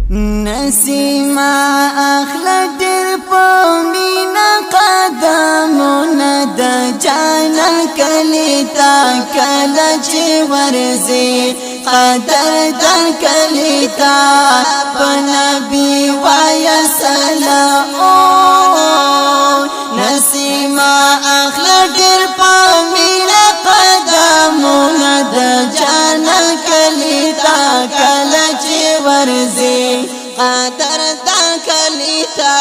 نسیما اخلا دیر پامینا قدمونا دا جانا کلیتا کلچ ورزی قدر در کلیتا پنبی ویا سلام نسیما اخلا دیر پامینا قدمونا دا جانا کلیتا کلچ ورزی قدر دا کلیتا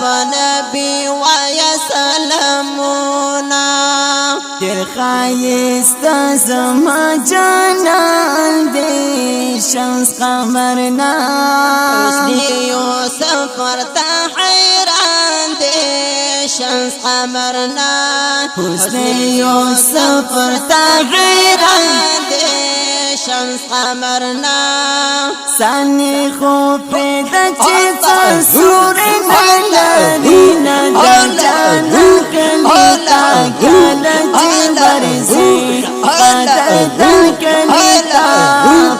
پنبی ویا سلامونا دیر خایستا زما جانان دی شمس قمرنا حسنی یوسف ورتا حیران دی شمس قمرنا حسنی یوسف ورتا حیران دی شمس قمرنا سانی خوب پیدا چیزا سوری نلرینا در جانا کلیتا کلچی برزی قدر در کلیتا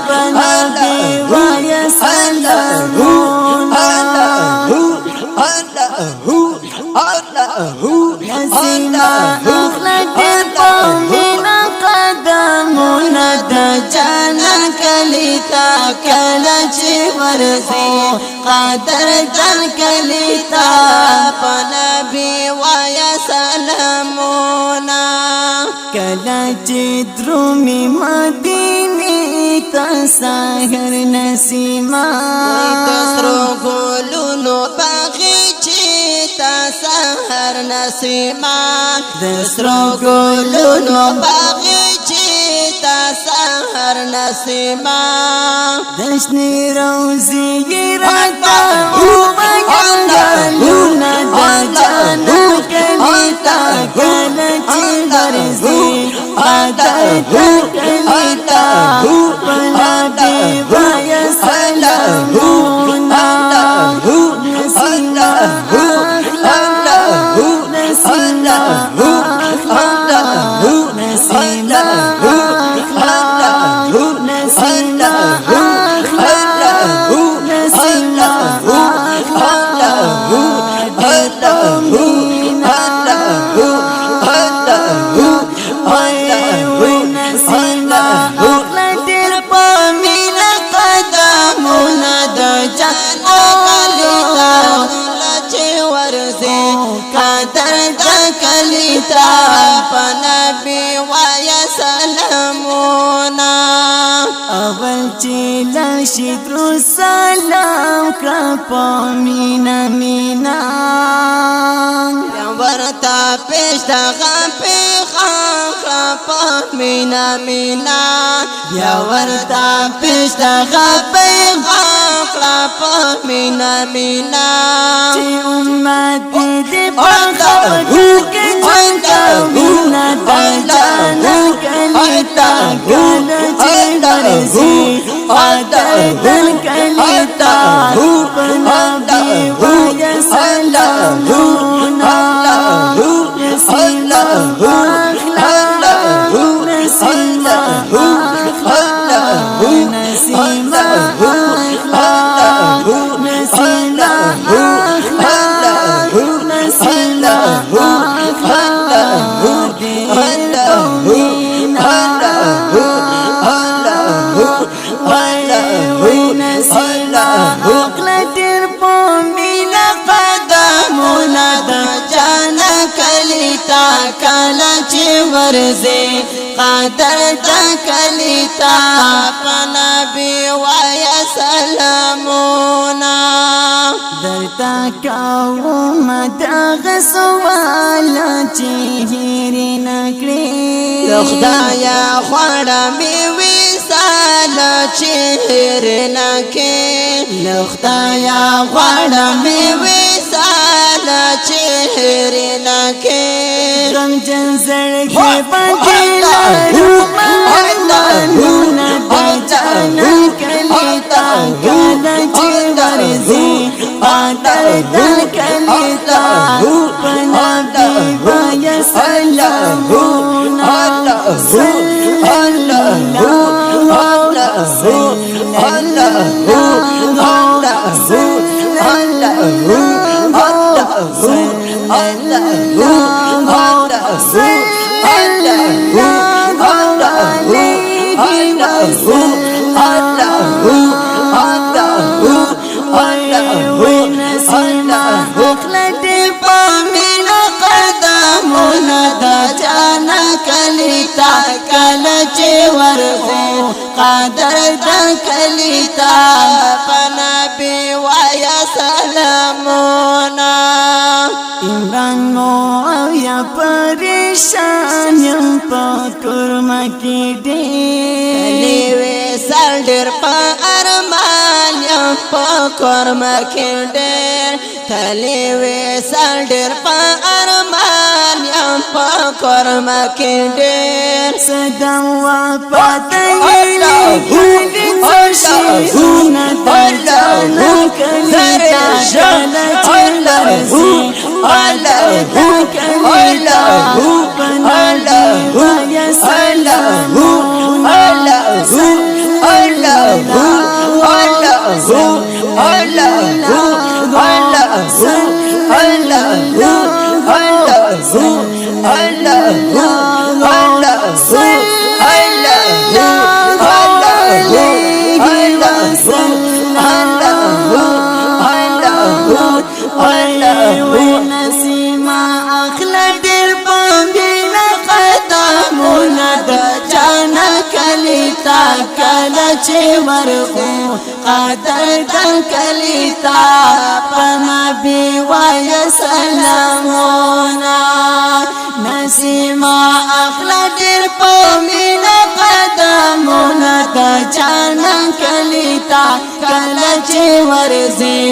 پنبی ویا سلامونا نسیما اخلا دیر پامینا قدمونا دا جانا کلیتا کلچی ورزی قدر در کلیتا پنبی ویا سلامونا کلچی درومی مدینی تا ساہر نسیما تسرو گلونو باغیچی تا ساہر نسیما تسرو گلونو باغیچی تا ساہر نسیما دشنی روزی راتا اوبگلونا دا جانا کلیتا کلچی برزی قدر در کلیتا پنبی ویا سلامونا نسیما اخلا نسیما اخلا نسیما اخلا نسیما اخلا نسیما اخلا دتومینا وی نسیما اخلا دیر پامینا قدمونا دا جانا کلیتا کلچی ورزی قدر دا کلیتا پنبی ویا سلامونا اول چی لاشی درو سلام کرا پامینا مینا ورطا پیشتا غاپی خام کرا پامینا مینا یا ورطا پیشتا غاپی خام کرا پامینا مینا چی امتی دی پاخبر کے جنگا مینا دا جانا کلیتا کلچی برزی قدر در کلیتا پنبی ویا سلامونا نسیما اخلا نسیما اخلا نسیما اخلا نسیما اخلا نسیما اخلا دیر تومینا وی نسیما اخلا دیر پامینا قدمونا دا جانا کلیتا کلچی ورزی قدر دا کلیتا پنبی ویا سلامونا درتا کاؤم دا سوالا چی هیری نکلی لخدایا خوڑا میوی سالا چی هیری نکی لخدایا خوڑا میوی سالا چی هیری نکی غم جنزر کی پاکیلا رومانونا دا جانا کلیتا کلچی ورزی قدر در کلیتا پنبی ویا سلامونا صلی اللہ تا کله چې ورغو قدر د کلی تا پنبي وایا سلامونه عمران معاویه پریشان یم په کورمه کې ډېر وصال ډېر په ارمان یم په کورمه کې ډېر تلې وصال ډېر په ارمان یم په کورمه کې ډېر صدا وفات ویلې ګلې څوشيونه د جانا کلی تا کله چې ورځي قدر د کلی تا پنبي وایا سلامونه نسیما اخلا ډېر پامبینا قدمونه د جانا کلی تا کله چې ورغو قدر د کلی تا پنبي وایا سلامونه نسیما اخلا ډېر پامبینا قدمونه د جانا کلی تا کله چې ورځي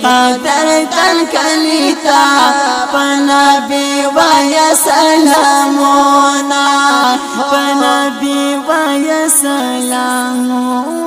قدر تن کلی تا پنبي وایا سلامونه پنبي وایا سلامونه